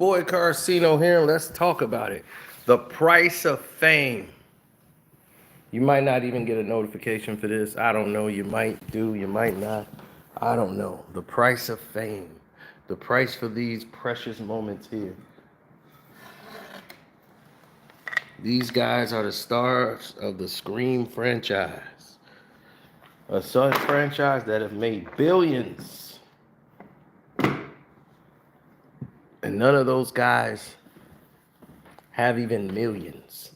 Boy Carcino here, and let's talk about it. The price of fame. You might not even get a notification for this. I don't know. You might do, you might not. I don't know. The price of fame. The price for these precious moments here. These guys are the stars of the Scream franchise. A such franchise that have made billions. And none of those guys have even millions.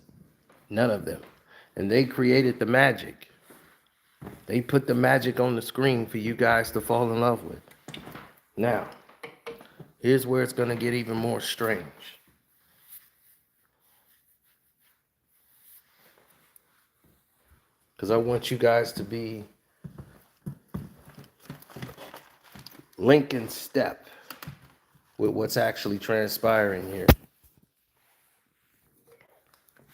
None of them. And they created the magic. They put the magic on the screen for you guys to fall in love with. Now, here's where it's going to get even more strange. Because I want you guys to be link in step with what's actually transpiring here.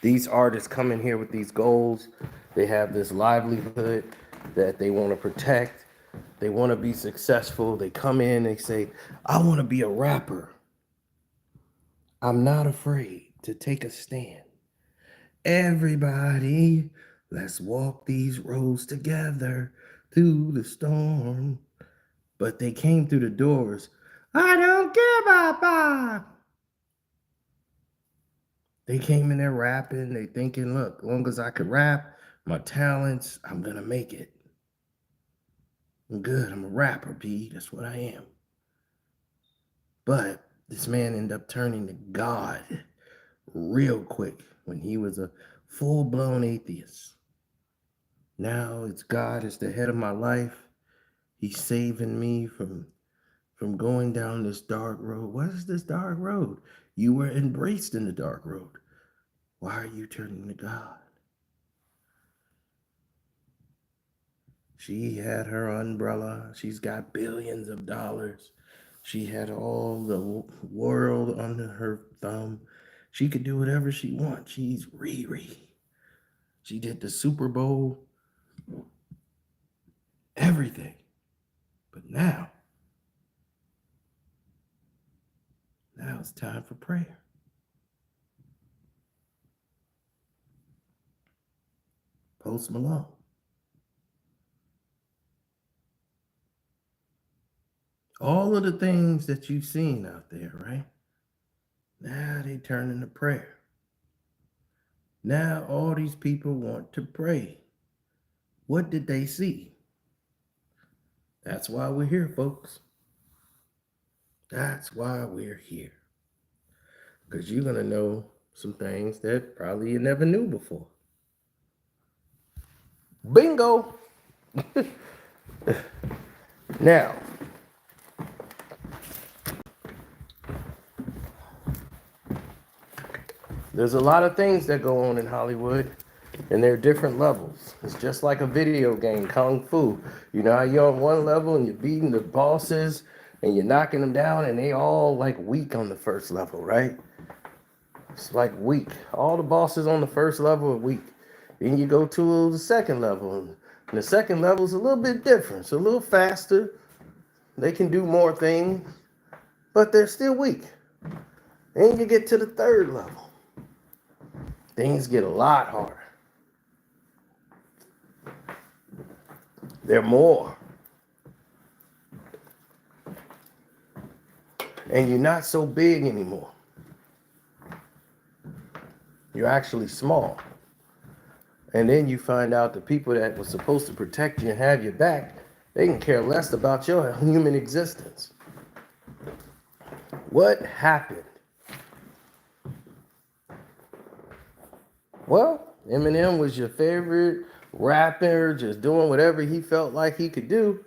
These artists come in here with these goals. They have this livelihood that they want to protect. They want to be successful. They come in, they say, I want to be a rapper. I'm not afraid to take a stand. Everybody, let's walk these roads together through the storm. But they came through the doors. I don't give a fuck. They came in there rapping. They thinking, look, as long as I could rap, my talents, I'm going to make it. I'm good. I'm a rapper, B. That's what I am. But this man ended up turning to God real quick when he was a full-blown atheist. Now it's God is the head of my life. He's saving me from going down this dark road. What is this dark road? You were embraced in the dark road. Why are you turning to God? She had her umbrella. She's got billions of dollars. She had all the world under her thumb. She could do whatever she wants. She's Riri. She did the Super Bowl. Everything. But now it's time for prayer. Post Malone. All of the things that you've seen out there, right? Now they turn into prayer. Now all these people want to pray. What did they see? That's why we're here, folks. That's why we're here. Because you're going to know some things that probably you never knew before. Bingo! Now, there's a lot of things that go on in Hollywood, and there are different levels. It's just like a video game, Kung Fu. You know how you're on one level and you're beating the bosses and you're knocking them down, and they all like weak on the first level, right? It's like weak. All the bosses on the first level are weak. Then you go to the second level, and the second level is a little bit different. It's a little faster. They can do more things, but they're still weak. Then you get to the third level. Things get a lot harder. They're more. And you're not so big anymore. You're actually small. And then you find out the people that were supposed to protect you and have your back, they can care less about your human existence. What happened? Well, Eminem was your favorite rapper, just doing whatever he felt like he could do.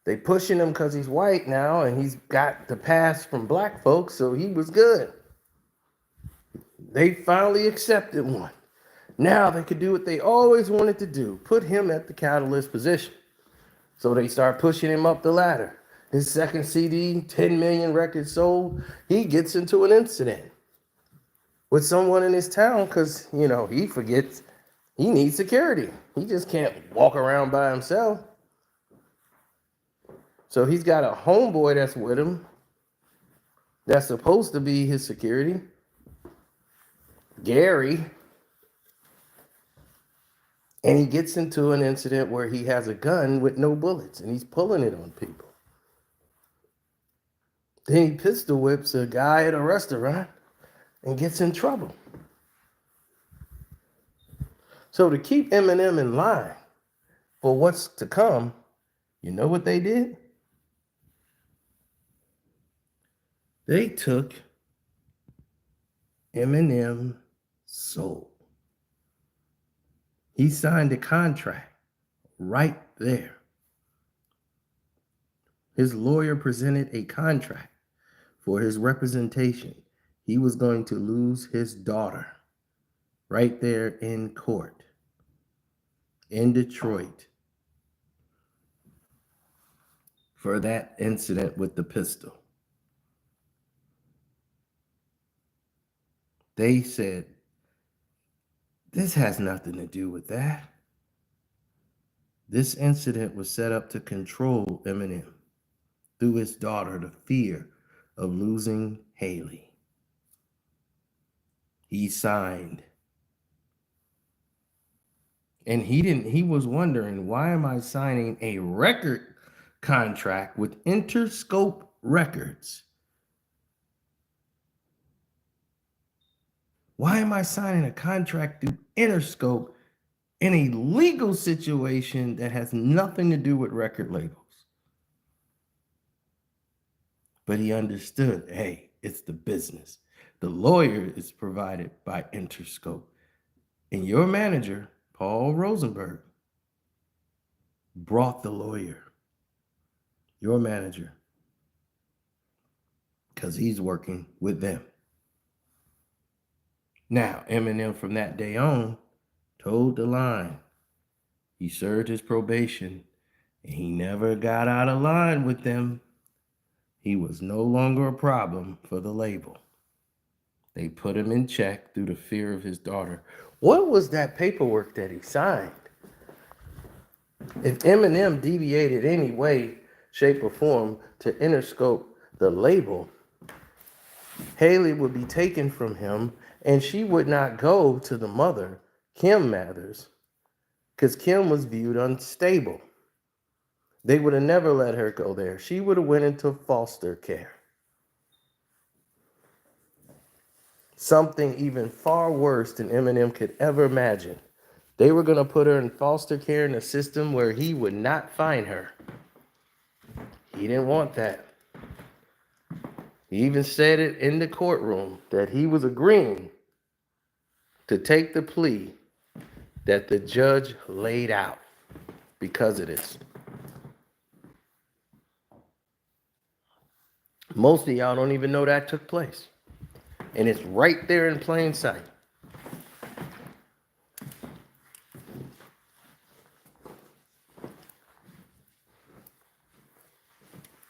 They pushing him because he's white now, and he's got the pass from black folks, so he was good. They finally accepted one. Now they could do what they always wanted to do, put him at the catalyst position. So they start pushing him up the ladder. His second CD, 10 million records sold, he gets into an incident with someone in his town because, he forgets he needs security. He just can't walk around by himself. So he's got a homeboy that's with him that's supposed to be his security, Gary, and he gets into an incident where he has a gun with no bullets and he's pulling it on people. Then he pistol whips a guy at a restaurant and gets in trouble. So to keep Eminem in line for what's to come, you know what they did? They took Eminem's soul. He signed a contract right there. His lawyer presented a contract for his representation. He was going to lose his daughter right there in court in Detroit for that incident with the pistol. They said, this has nothing to do with that. This incident was set up to control Eminem through his daughter, the fear of losing Haley. He signed. And he was wondering, why am I signing a record contract with Interscope Records? Why am I signing a contract through Interscope in a legal situation that has nothing to do with record labels? But he understood, hey, it's the business. The lawyer is provided by Interscope. And your manager, Paul Rosenberg, brought the lawyer, your manager, because he's working with them. Now, Eminem from that day on told the line. He served his probation and he never got out of line with them. He was no longer a problem for the label. They put him in check through the fear of his daughter. What was that paperwork that he signed? If Eminem deviated any way, shape, or form to Interscope, the label, Haley would be taken from him and she would not go to the mother, Kim Mathers, because Kim was viewed unstable. They would have never let her go there. She would have went into foster care. Something even far worse than Eminem could ever imagine. They were going to put her in foster care in a system where he would not find her. He didn't want that. He even said it in the courtroom that he was agreeing to take the plea that the judge laid out because of this. Most of y'all don't even know that took place. And it's right there in plain sight.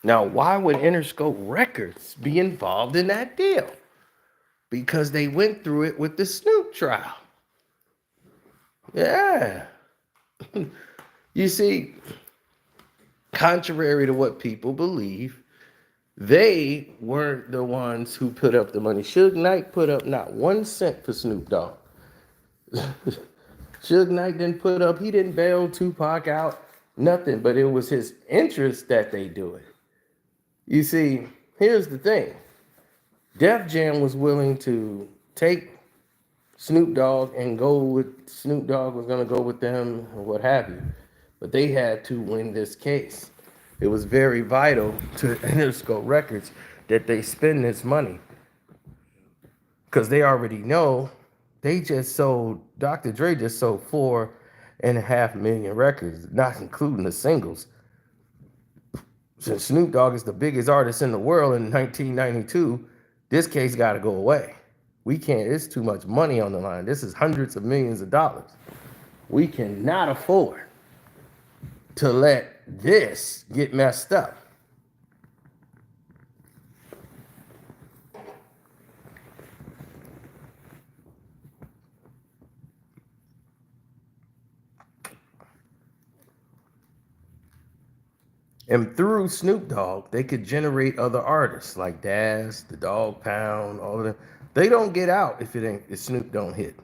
Now, why would Interscope Records be involved in that deal? Because they went through it with the Snoop trial. Yeah. You see, contrary to what people believe, they weren't the ones who put up the money. Suge Knight put up not 1 cent for Snoop Dogg. Suge Knight didn't put up, he didn't bail Tupac out, nothing, but it was his interest that they do it. You see, here's the thing. Def Jam was willing to take Snoop Dogg and go with, Snoop Dogg was going to go with them or what have you. But they had to win this case. It was very vital to Interscope Records that they spend this money. Because they already know they just sold, Dr. Dre just sold 4.5 million records, not including the singles. Since Snoop Dogg is the biggest artist in the world in 1992, this case got to go away. We can't, it's too much money on the line. This is hundreds of millions of dollars. We cannot afford to let this get messed up. And through Snoop Dogg, they could generate other artists like Daz, the Dog Pound, all of them. They don't get out if Snoop don't hit.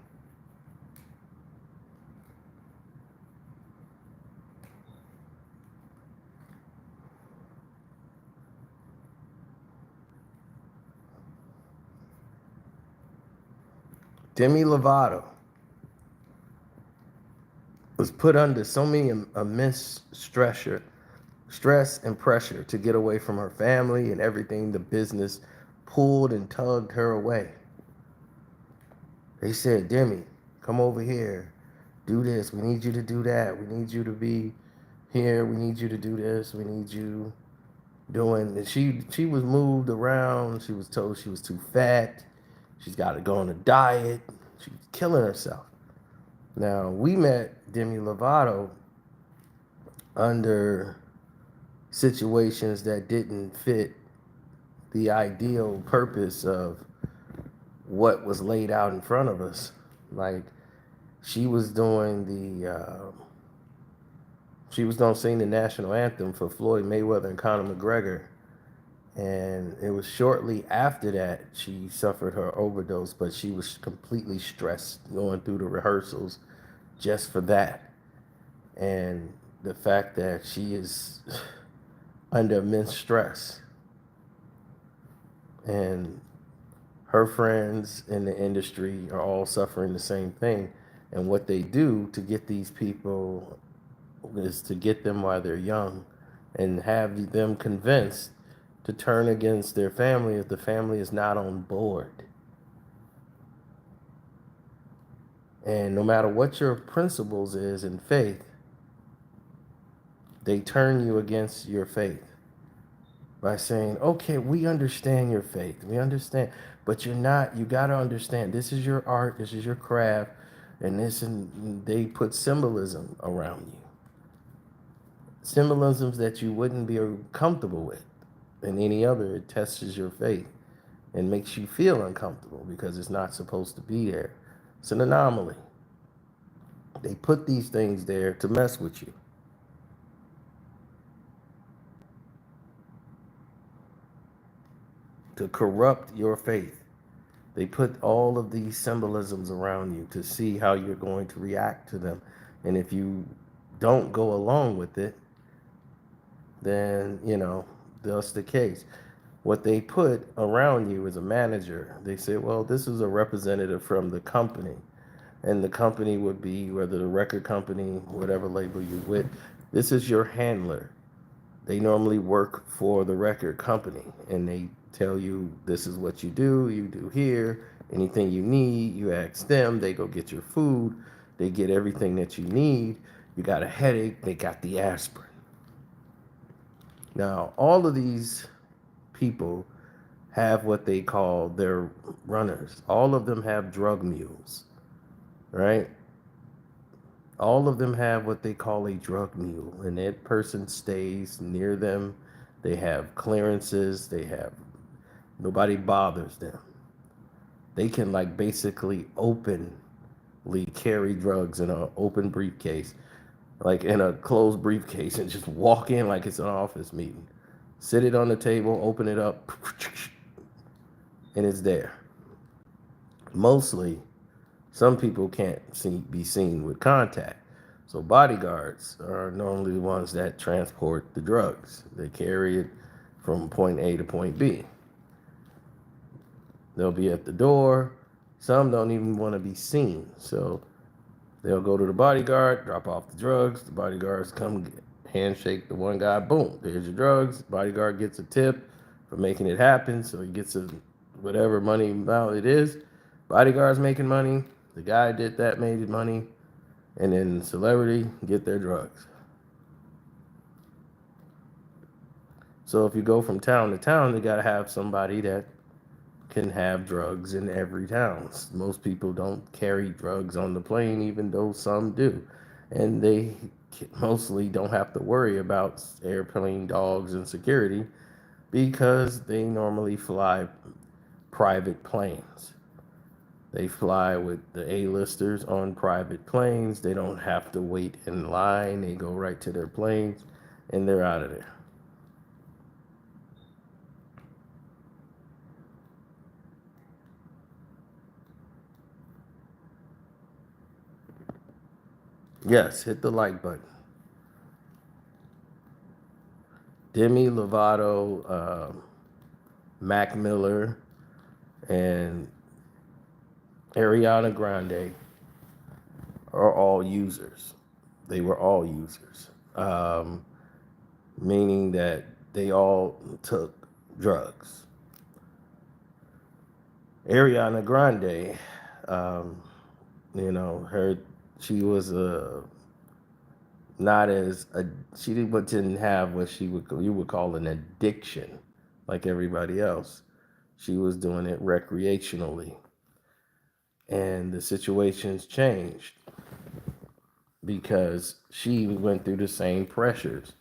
Demi Lovato was put under so many immense stress and pressure to get away from her family and everything. The business pulled and tugged her away. They said, Demi, come over here, do this. We need you to do that. We need you to be here. We need you to do this. We need you doing. And she was moved around. She was told she was too fat. She's got to go on a diet. She was killing herself. Now we met Demi Lovato under situations that didn't fit the ideal purpose of what was laid out in front of us. Like she was doing she was gonna sing the national anthem for Floyd Mayweather and Conor McGregor, and it was shortly after that she suffered her overdose. But she was completely stressed going through the rehearsals just for that, and the fact that she is under immense stress, and her friends in the industry are all suffering the same thing. And what they do to get these people is to get them while they're young and have them convinced to turn against their family if the family is not on board. And no matter what your principles is in faith, they turn you against your faith by saying, okay, we understand your faith. We understand, but you're not, you got to understand, this is your art, this is your craft, and they put symbolism around you. Symbolisms that you wouldn't be comfortable with. And any other, it tests your faith and makes you feel uncomfortable because it's not supposed to be there. It's an anomaly. They put these things there to mess with you, to corrupt your faith. They put all of these symbolisms around you to see how you're going to react to them. And if you don't go along with it, then, that's the case. What they put around you is a manager. They say, well, this is a representative from the company. And the company would be, whether the record company, whatever label you're with, this is your handler. They normally work for the record company, and they tell you this is what you do here, anything you need, you ask them, they go get your food, they get everything that you need. You got a headache, they got the aspirin. Now, all of these people have what they call their runners. All of them have drug mules, right? All of them have what they call a drug mule, and that person stays near them. They have clearances, nobody bothers them. They can like basically openly carry drugs in an open briefcase, like in a closed briefcase, and just walk in like it's an office meeting. Sit it on the table, open it up, and it's there. Mostly, some people can't be seen with contact. So bodyguards are normally the ones that transport the drugs. They carry it from point A to point B. They'll be at the door. Some don't even want to be seen. So they'll go to the bodyguard, drop off the drugs. The bodyguards come handshake the one guy. Boom, there's your drugs. The bodyguard gets a tip for making it happen. So he gets whatever money amount it is. Bodyguard's making money. The guy did that, made money. And then celebrity get their drugs. So if you go from town to town, you got to have somebody that can have drugs in every town. Most people don't carry drugs on the plane, even though some do. And they mostly don't have to worry about airplane dogs and security because they normally fly private planes. They fly with the A-listers on private planes. They don't have to wait in line. They go right to their planes and they're out of there. Yes, hit the like button. Demi Lovato, Mac Miller, and Ariana Grande are all users. They were all users, meaning that they all took drugs. Ariana Grande, um, her she was not as a she didn't have what you would call an addiction like everybody else. She was doing it recreationally, and the situations changed because she went through the same pressures,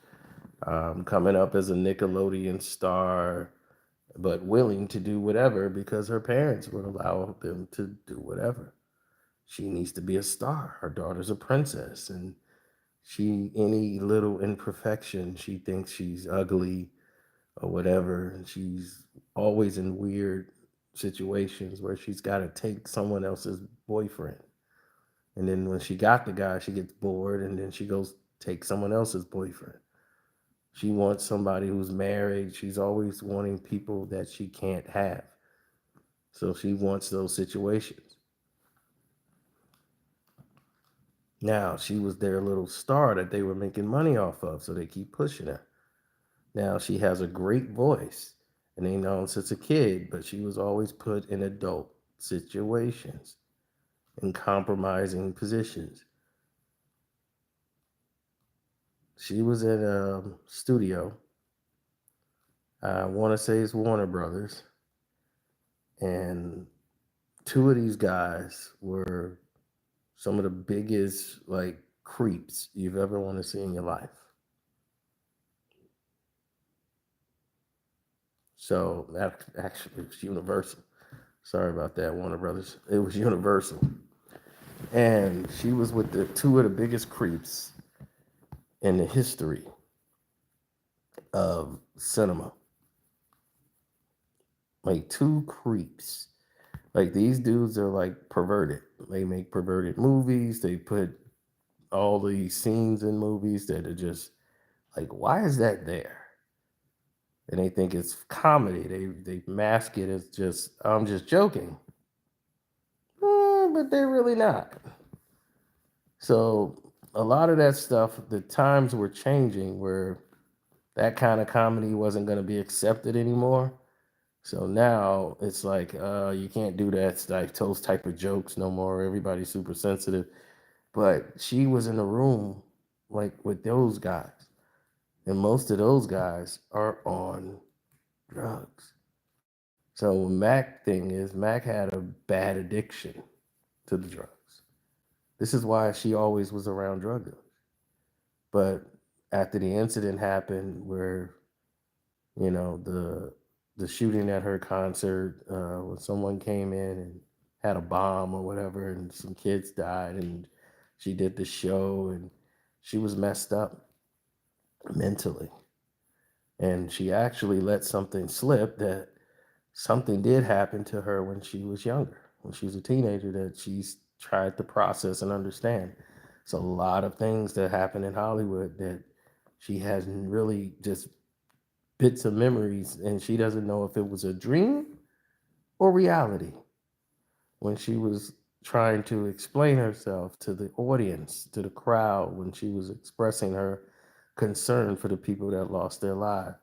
coming up as a Nickelodeon star, but willing to do whatever because her parents would allow them to do whatever. She needs to be a star. Her daughter's a princess, and any little imperfection, she thinks she's ugly or whatever. And she's always in weird situations where she's got to take someone else's boyfriend. And then when she got the guy, she gets bored and then she goes take someone else's boyfriend. She wants somebody who's married. She's always wanting people that she can't have. So she wants those situations. Now, she was their little star that they were making money off of, so they keep pushing her. Now, she has a great voice and they know since a kid, but she was always put in adult situations in compromising positions. She was in a studio. I want to say it's Warner Brothers. And two of these guys were some of the biggest like creeps you've ever want to see in your life. So that actually was Universal. Sorry about that, Warner Brothers. It was Universal. And she was with the two of the biggest creeps in the history of cinema. Like two creeps. Like these dudes are like perverted. They make perverted movies. They put all these scenes in movies that are just like, why is that there? And they think it's comedy. They mask it as just I'm just joking. But they're really not. So a lot of that stuff, the times were changing where that kind of comedy wasn't going to be accepted anymore. So now it's like you can't do that like those type of jokes no more. Everybody's super sensitive. But she was in the room like with those guys, and most of those guys are on drugs. So Mac thing is Mac had a bad addiction to the drugs. This is why she always was around drug dealers. But after the incident happened, where the shooting at her concert, when someone came in and had a bomb or whatever, and some kids died, and she did the show, and she was messed up mentally, and she actually let something slip that something did happen to her when she was younger, when she was a teenager, that she's tried to process and understand. It's a lot of things that happen in Hollywood that she hasn't really just bits of memories, and she doesn't know if it was a dream or reality when she was trying to explain herself to the audience, to the crowd, when she was expressing her concern for the people that lost their lives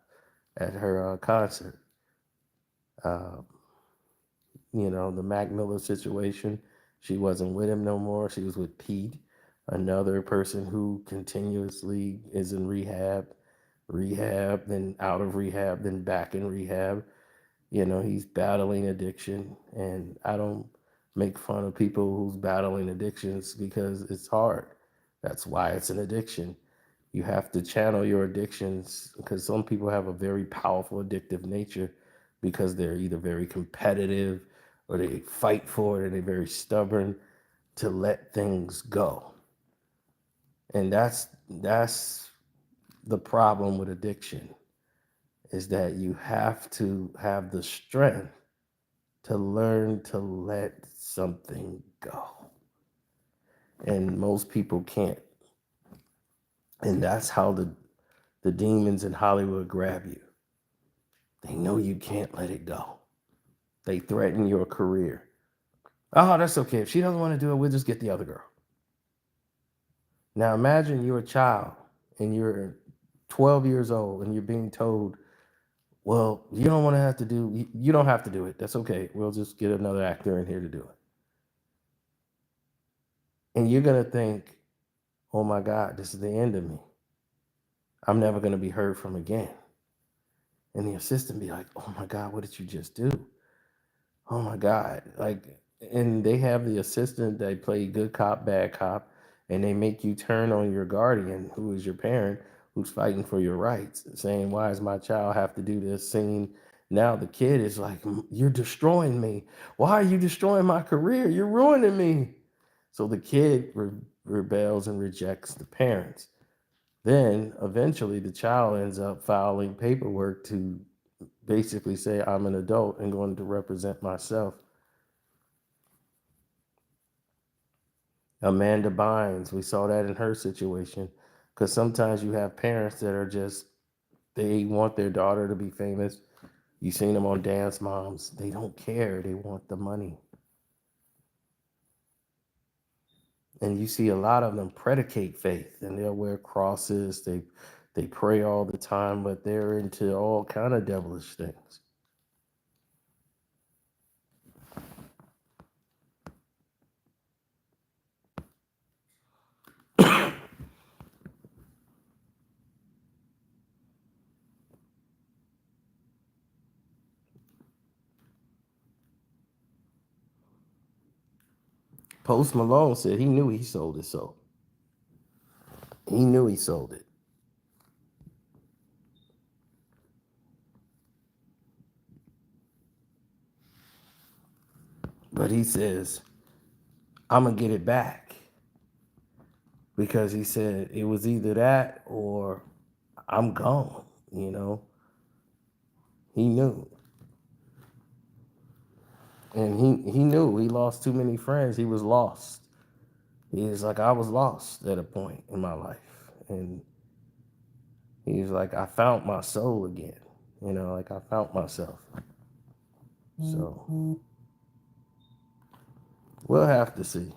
at her concert. Uh, the Mac Miller situation, she wasn't with him no more. She was with Pete, another person who continuously is in rehab, then out of rehab, then back in rehab. He's battling addiction, and I don't make fun of people who's battling addictions because it's hard. That's why it's an addiction. You have to channel your addictions because some people have a very powerful addictive nature because they're either very competitive or they fight for it and they're very stubborn to let things go. And that's the problem with addiction, is that you have to have the strength to learn to let something go. And most people can't. And that's how the demons in Hollywood grab you. They know you can't let it go. They threaten your career. Oh, that's okay. If she doesn't want to do it, we'll just get the other girl. Now imagine you're a child and you're 12 years old and you're being told, well, you don't want to have to do, you don't have to do it. That's okay. We'll just get another actor in here to do it. And you're going to think, oh my God, this is the end of me. I'm never going to be heard from again. And the assistant be like, oh my God, what did you just do? Oh my God. Like, and they have the assistant that play good cop, bad cop, and they make you turn on your guardian, who is your parent, who's fighting for your rights, saying, why does my child have to do this scene? Now the kid is like, you're destroying me. Why are you destroying my career? You're ruining me. So the kid rebels and rejects the parents. Then eventually the child ends up filing paperwork to basically say, I'm an adult and going to represent myself. Amanda Bynes, we saw that in her situation. Because sometimes you have parents that are just, they want their daughter to be famous. You've seen them on Dance Moms. They don't care. They want the money. And you see a lot of them predicate faith, and they'll wear crosses. They pray all the time, but they're into all kind of devilish things. Post Malone said he knew he sold his soul. He knew he sold it. But he says, I'm going to get it back. Because he said it was either that or I'm gone, you know. He knew. And he knew he lost too many friends. He was lost. He was like, I was lost at a point in my life. And he was like, I found my soul again. You know, like I found myself. So we'll have to see.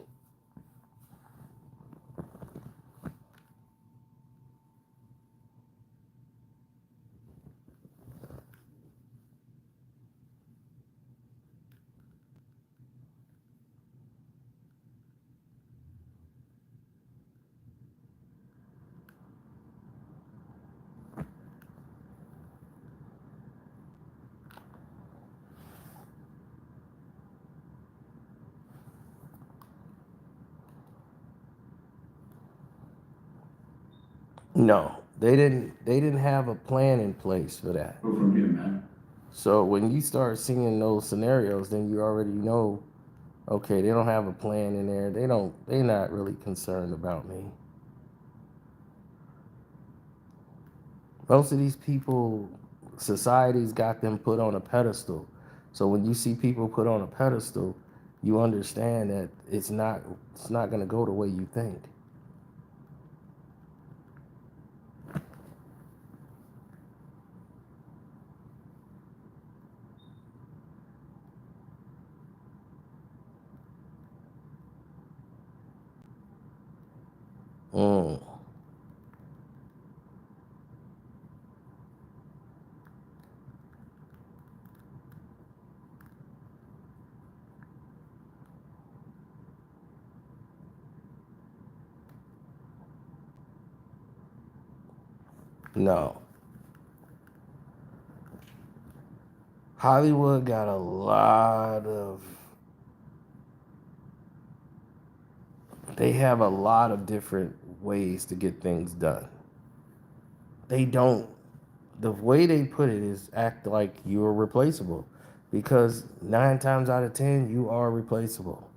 No, they didn't have a plan in place for that. So when you start seeing those scenarios, then you already know, okay, they don't have a plan in there. They're not really concerned about me. Most of these people, society's got them put on a pedestal. So when you see people put on a pedestal, you understand that it's not gonna go the way you think. Mm, no. Hollywood got a lot of they have a lot of different ways to get things done. They don't the way they put it is act like you're replaceable because 9 times out of 10 you are replaceable.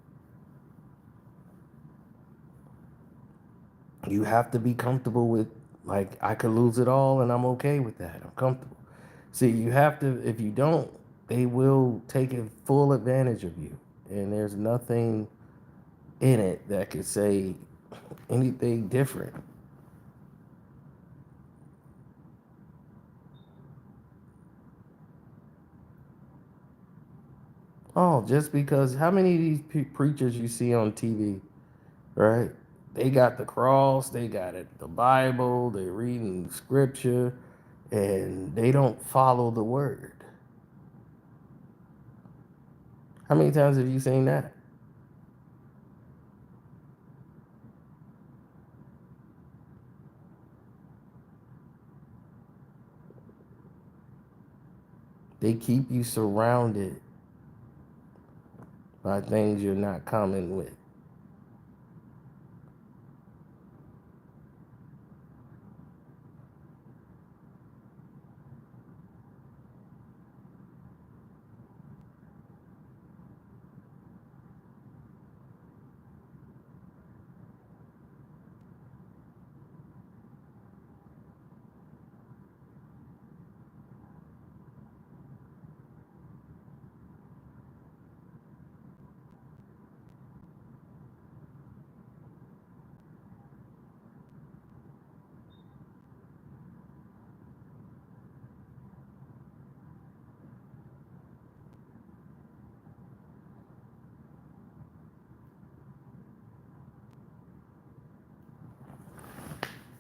You have to be comfortable with, like, I could lose it all and I'm okay with that. I'm comfortable. See, you have to, if you don't, they will take a full advantage of you. And there's nothing in it that could say anything different. Oh, just because how many of these preachers you see on TV, right? They got the cross, they got it, the Bible, they reading scripture, and they don't follow the word. How many times have you seen that? They keep you surrounded by things you're not common with.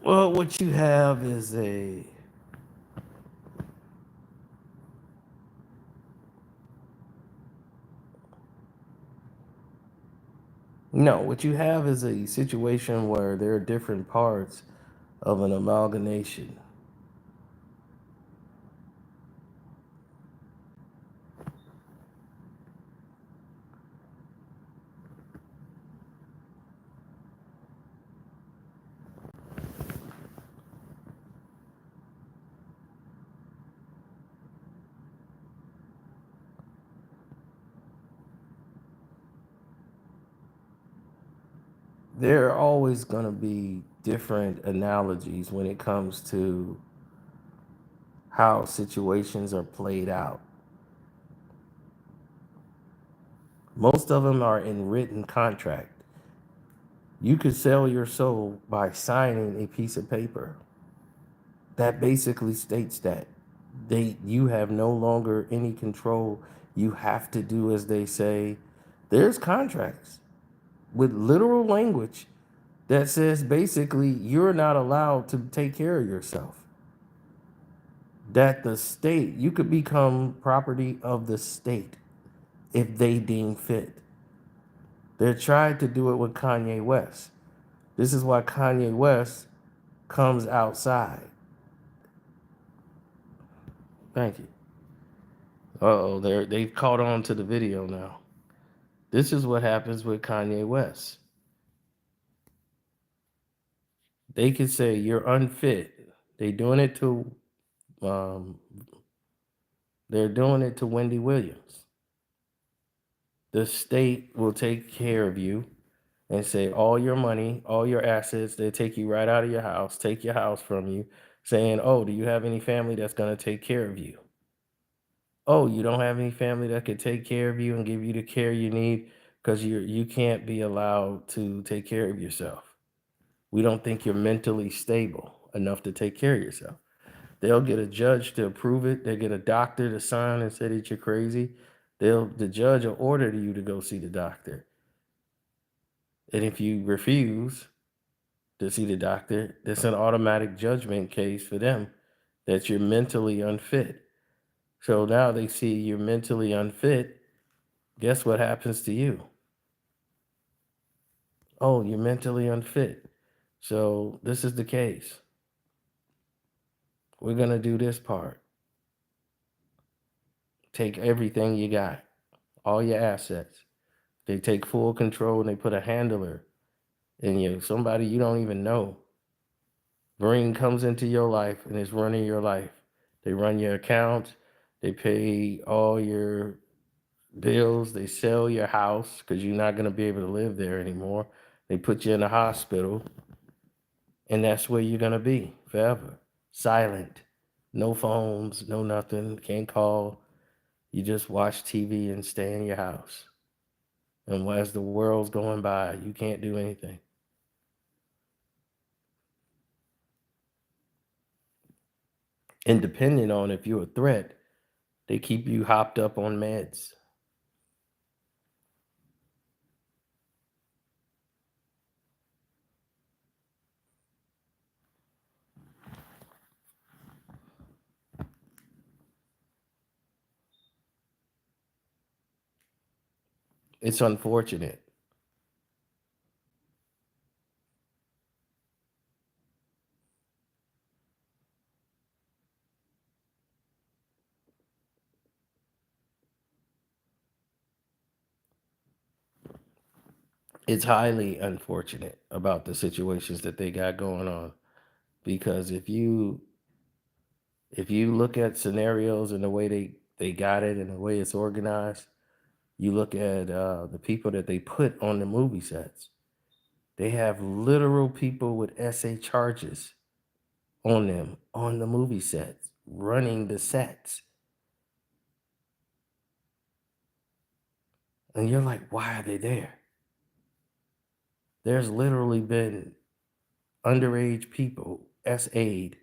Well, what you have is a no, what you have is a situation where there are different parts of an amalgamation. There are always going to be different analogies when it comes to how situations are played out. Most of them are in written contract. You could sell your soul by signing a piece of paper that basically states that you have no longer any control. You have to do as they say. There's contracts with literal language that says basically you're not allowed to take care of yourself. That the state, you could become property of the state if they deem fit. They're trying to do it with Kanye West. This is why Kanye West comes outside. Thank you. Uh-oh, they've caught on to the video now. This is what happens with Kanye West. They could say you're unfit. They doing it to um, they're doing it to Wendy Williams. The state will take care of you and say all your money, all your assets, they take you right out of your house, take your house from you, saying, "Oh, do you have any family that's going to take care of you?" Oh, you don't have any family that could take care of you and give you the care you need because you can't be allowed to take care of yourself. We don't think you're mentally stable enough to take care of yourself. They'll get a judge to approve it. They get a doctor to sign and say that you're crazy. The judge will order you to go see the doctor. And if you refuse to see the doctor, it's an automatic judgment case for them that you're mentally unfit. So now they see you're mentally unfit. Guess what happens to you? Oh, you're mentally unfit. So this is the case. We're going to do this part. Take everything you got, all your assets. They take full control and they put a handler in you, somebody you don't even know. Bring comes into your life and is running your life. They run your accounts. They pay all your bills. They sell your house because you're not going to be able to live there anymore. They put you in a hospital, and that's where you're going to be forever. Silent. No phones, no nothing. Can't call. You just watch TV and stay in your house. And as the world's going by, you can't do anything. And depending on if you're a threat, they keep you hopped up on meds. It's unfortunate. It's highly unfortunate about the situations that they got going on, because if you look at scenarios and the way they got it and the way it's organized, you look at the people that they put on the movie sets. They have literal people with SA charges on them on the movie sets, running the sets. And you're like, why are they there? There's literally been underage people SA'd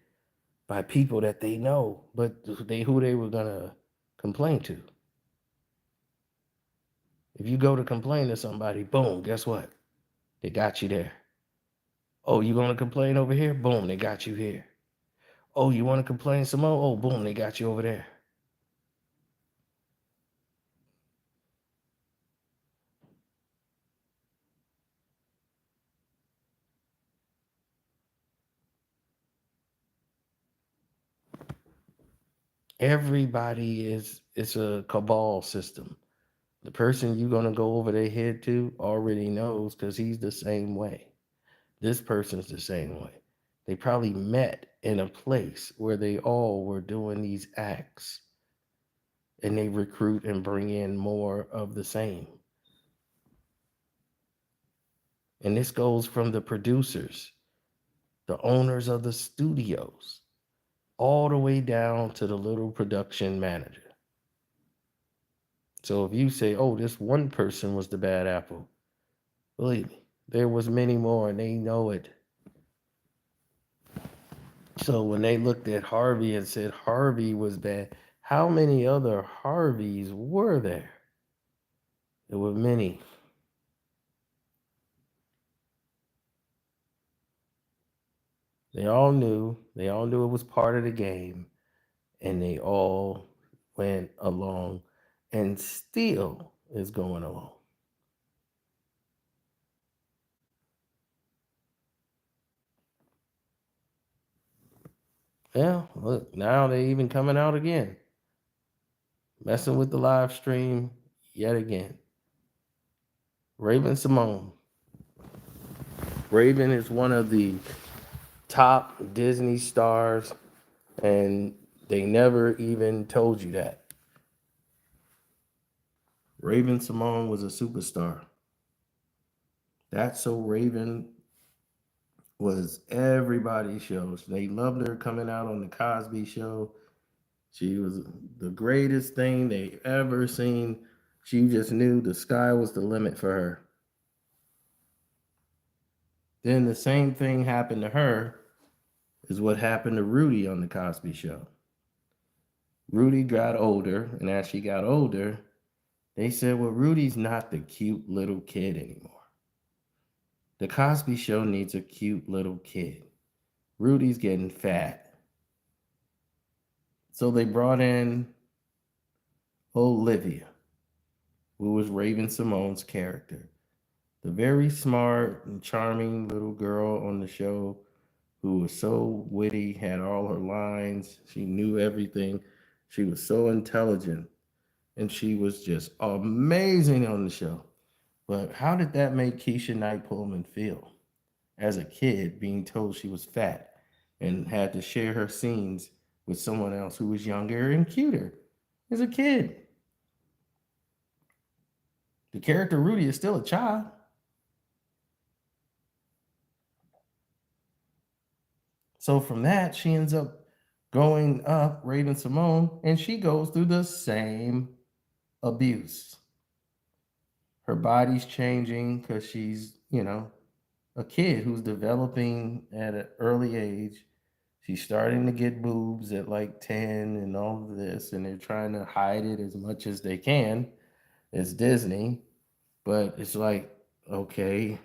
by people that they know, but who they were gonna complain to. If you go to complain to somebody, boom, guess what? They got you there. Oh, you gonna complain over here? Boom, they got you here. Oh, you want to complain some more? Oh, boom, they got you over there. Everybody is, it's a cabal system. The person you're gonna go over their head to already knows, because he's the same way. This person's the same way. They probably met in a place where they all were doing these acts, and they recruit and bring in more of the same. And this goes from the producers, the owners of the studios, all the way down to the little production manager. So if you say, oh, this one person was the bad apple, believe me, there was many more, and they know it. So when they looked at Harvey and said Harvey was bad, how many other Harveys were there? There were many. They all knew it was part of the game, and they all went along and still is going along. Yeah, look, now they even coming out again, messing with the live stream yet again. Raven-Symone. Raven is one of the top Disney stars, and they never even told you that. Raven-Symone was a superstar. That's So Raven was everybody's show. They loved her coming out on the Cosby Show. She was the greatest thing they ever seen. She just knew the sky was the limit for her. Then the same thing happened to her is what happened to Rudy on the Cosby Show. Rudy got older, and as she got older, they said, well, Rudy's not the cute little kid anymore. The Cosby Show needs a cute little kid. Rudy's getting fat. So they brought in Olivia, who was Raven-Symone's character. The very smart and charming little girl on the show, who was so witty, had all her lines, she knew everything. She was so intelligent, and she was just amazing on the show. But how did that make Keisha Knight Pullman feel as a kid, being told she was fat and had to share her scenes with someone else who was younger and cuter as a kid? The character Rudy is still a child. So from that, she ends up growing up, Raven-Symone, and she goes through the same abuse. Her body's changing because she's, a kid who's developing at an early age. She's starting to get boobs at like 10 and all of this, and they're trying to hide it as much as they can. It's Disney, but it's like, okay,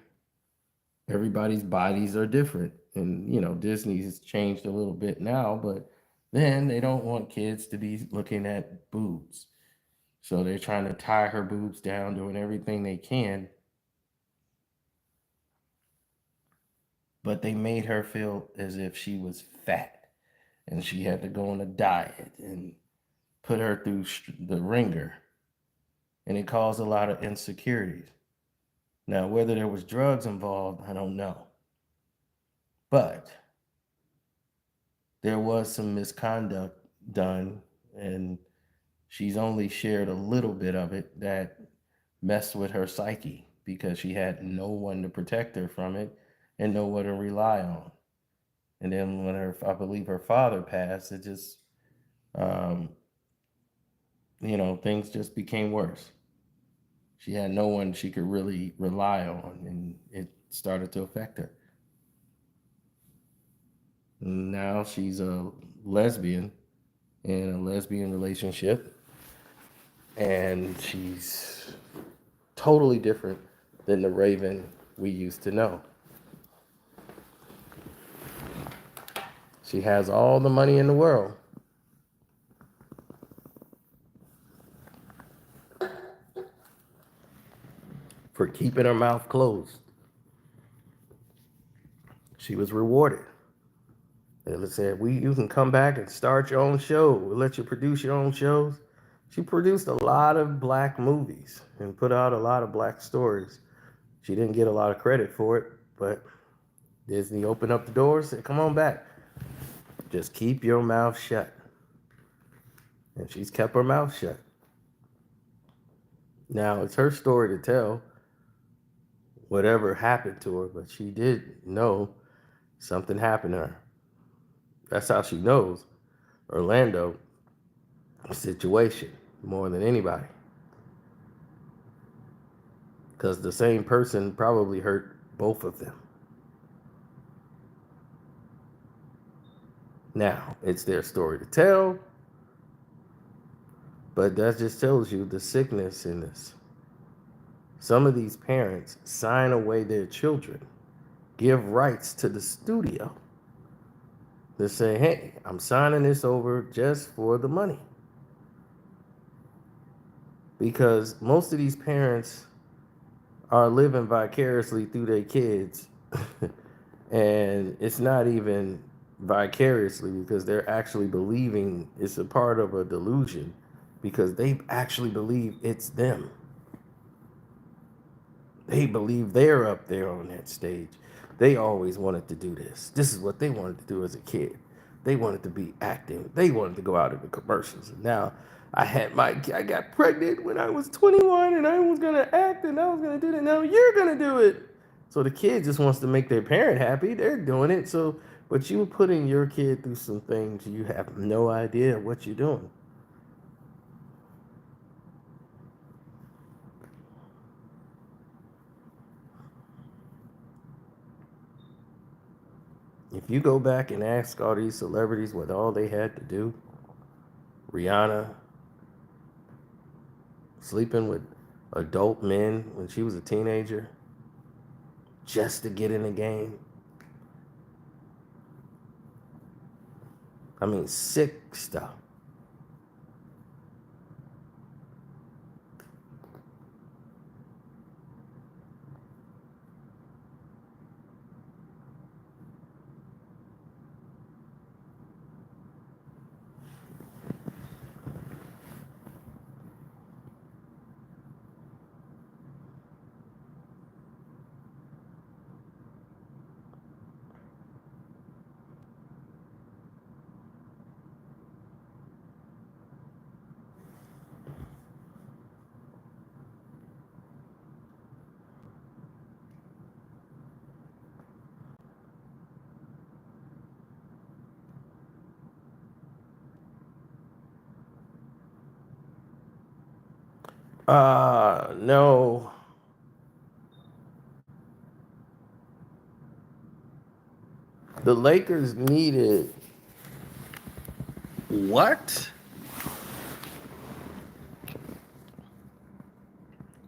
everybody's bodies are different. And, Disney's changed a little bit now, but then they don't want kids to be looking at boobs. So they're trying to tie her boobs down, doing everything they can. But they made her feel as if she was fat and she had to go on a diet and put her through the ringer. And it caused a lot of insecurities. Now, whether there was drugs involved, I don't know. But there was some misconduct done, and she's only shared a little bit of it that messed with her psyche because she had no one to protect her from it and no one to rely on. And then when I believe her father passed, it just, um, things just became worse. She had no one she could really rely on, and it started to affect her. And now she's a lesbian in a lesbian relationship, and she's totally different than the Raven we used to know. She has all the money in the world. For keeping her mouth closed. She was rewarded. They said, you can come back and start your own show. We'll let you produce your own shows. She produced a lot of black movies and put out a lot of black stories. She didn't get a lot of credit for it, but Disney opened up the doors and said, come on back. Just keep your mouth shut. And she's kept her mouth shut. Now, it's her story to tell whatever happened to her, but she did know something happened to her. That's how she knows Orlando situation more than anybody. Because the same person probably hurt both of them. Now, it's their story to tell, but that just tells you the sickness in this. Some of these parents sign away their children, give rights to the studio. They say, hey, I'm signing this over just for the money. Because most of these parents are living vicariously through their kids. And it's not even vicariously because they're actually believing it's a part of a delusion because they actually believe it's them. They believe they're up there on that stage. They always wanted to do this. This is what they wanted to do as a kid. They wanted to be acting. They wanted to go out in the commercials. And now I got pregnant when I was 21 and I was going to act and I was going to do it. Now you're going to do it. So the kid just wants to make their parent happy. They're doing it. So, but you putting your kid through some things you have no idea what you're doing. If you go back and ask all these celebrities what all they had to do, Rihanna sleeping with adult men when she was a teenager just to get in the game. I mean, sick stuff. No. The Lakers needed what?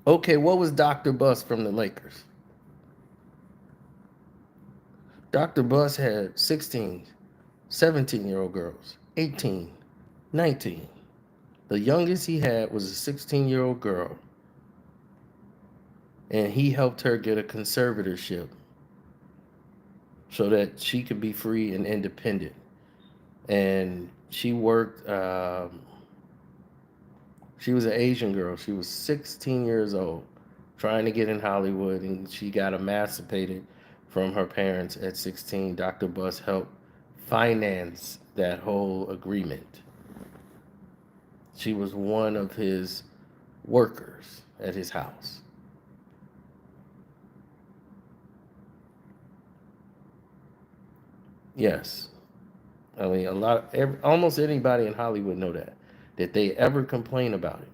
Okay, what was Dr. Buss from the Lakers? Dr. Buss had 16, 17-year-old girls, 18, 19. The youngest he had was a 16-year-old girl, and he helped her get a conservatorship so that she could be free and independent. And she worked. She was an Asian girl. She was 16 years old, trying to get in Hollywood, and she got emancipated from her parents at 16. Dr. Bus helped finance that whole agreement. She was one of his workers at his house. Yes. I mean, almost anybody in Hollywood know that. Did they ever complain about it?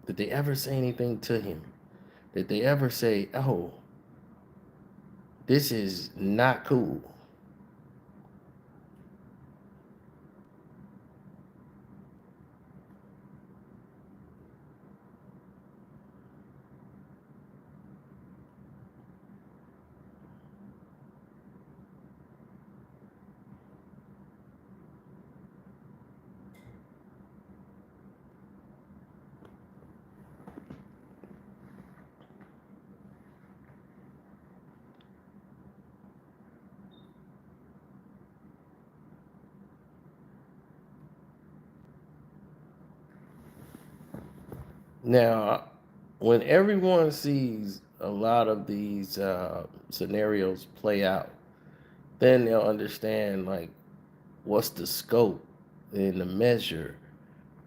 Did they ever say anything to him? Did they ever say, "Oh, this is not cool"? Now, when everyone sees a lot of these scenarios play out, then they'll understand like what's the scope and the measure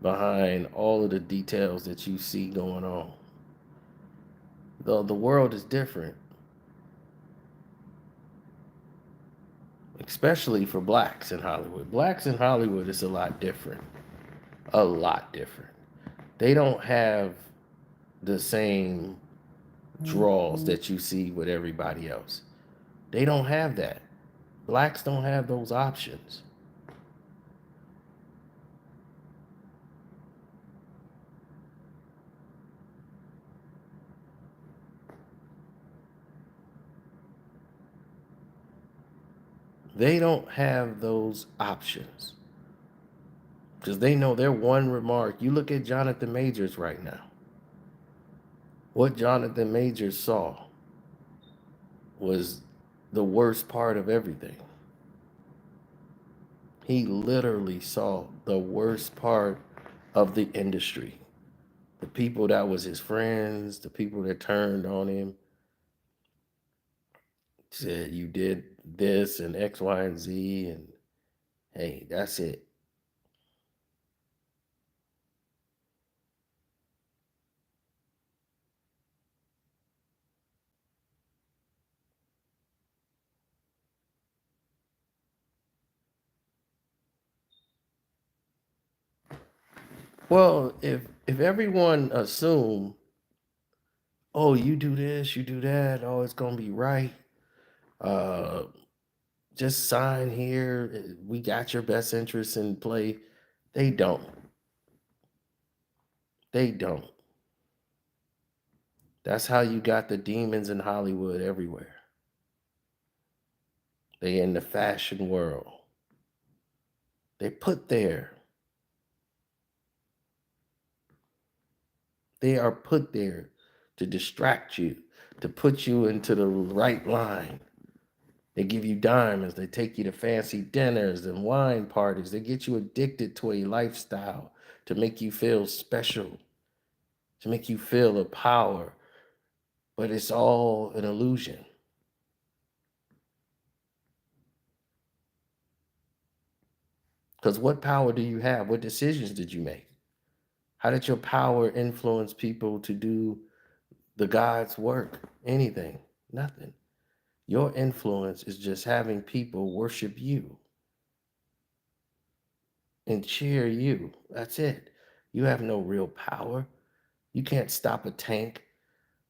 behind all of the details that you see going on. The world is different, especially for blacks in Hollywood. Blacks in Hollywood is a lot different. A lot different. They don't have the same draws that you see with everybody else. They don't have that. Blacks don't have those options. They don't have those options because they know their one remark. You look at Jonathan Majors right now. What Jonathan Majors saw was the worst part of everything. He literally saw the worst part of the industry. The people that was his friends, the people that turned on him, said you did this and X, Y, and Z, and hey, that's it. Well, if everyone assume, oh, you do this, you do that, oh, it's gonna be right. Uh, just sign here. We got your best interests in play. They don't. They don't. That's how you got the demons in Hollywood everywhere. They in the fashion world. They put there. They are put there to distract you, to put you into the right line. They give you diamonds. They take you to fancy dinners and wine parties. They get you addicted to a lifestyle to make you feel special, to make you feel a power. But it's all an illusion. Because what power do you have? What decisions did you make? How did your power influence people to do the God's work? Anything? Nothing. Your influence is just having people worship you and cheer you. That's it. You have no real power. You can't stop a tank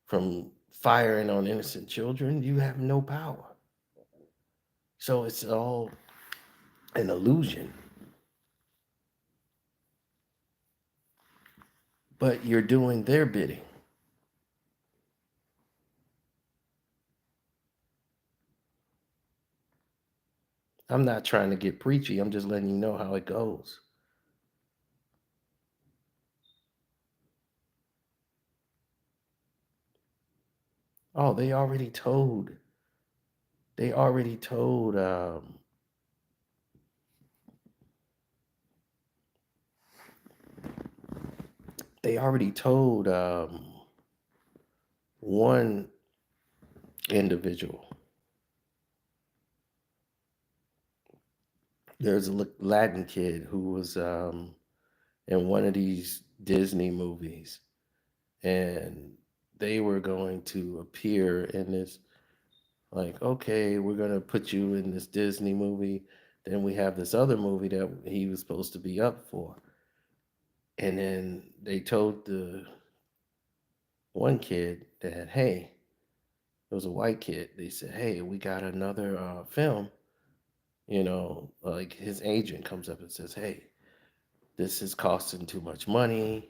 from firing on innocent children. You have no power. So it's all an illusion. But you're doing their bidding. I'm not trying to get preachy. I'm just letting you know how it goes. Oh, they already told they already told one individual. There's a Latin kid who was in one of these Disney movies, and they were going to appear in this, like, okay, we're gonna put you in this Disney movie. Then we have this other movie that he was supposed to be up for. And then they told the one kid that, hey, it was a white kid. They said, hey, we got another film. Like his agent comes up and says, hey, this is costing too much money.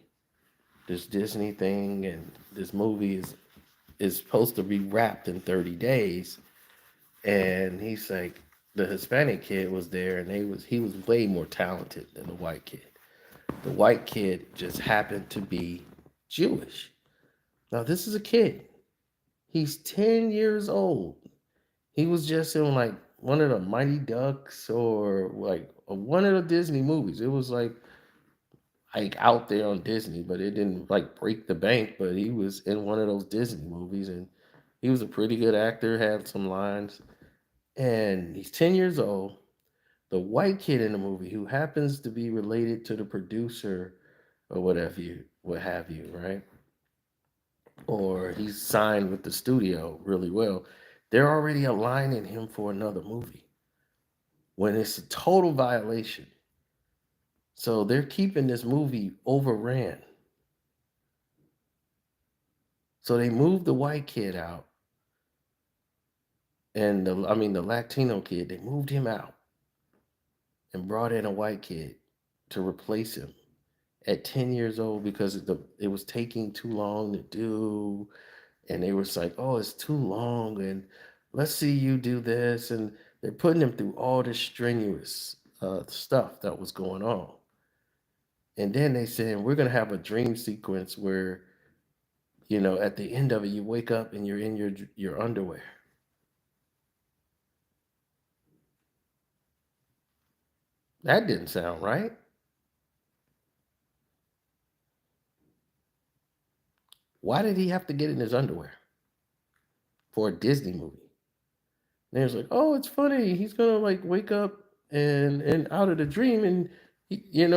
This Disney thing and this movie is supposed to be wrapped in 30 days. And he's like, the Hispanic kid was there, and he was way more talented than the white kid. The white kid just happened to be Jewish. Now this is a kid. He's 10 years old. He was just in like one of the Mighty Ducks or like one of the Disney movies. It was like out there on Disney, but it didn't like break the bank. But he was in one of those Disney movies, and he was a pretty good actor, had some lines, and he's 10 years old. The white kid in the movie, who happens to be related to the producer or what have you, right? Or he's signed with the studio really well. They're already aligning him for another movie when it's a total violation. So they're keeping this movie overran. So they moved the white kid out, and the Latino kid, they moved him out and brought in a white kid to replace him at 10 years old because it was taking too long to do. And they was like, oh, it's too long, and let's see you do this. And they're putting him through all this strenuous stuff that was going on. And then they said, we're going to have a dream sequence where, at the end of it, you wake up and you're in your underwear. That didn't sound right. Why did he have to get in his underwear for a Disney movie? And they was like, oh, it's funny. He's gonna like wake up and out of the dream, and he in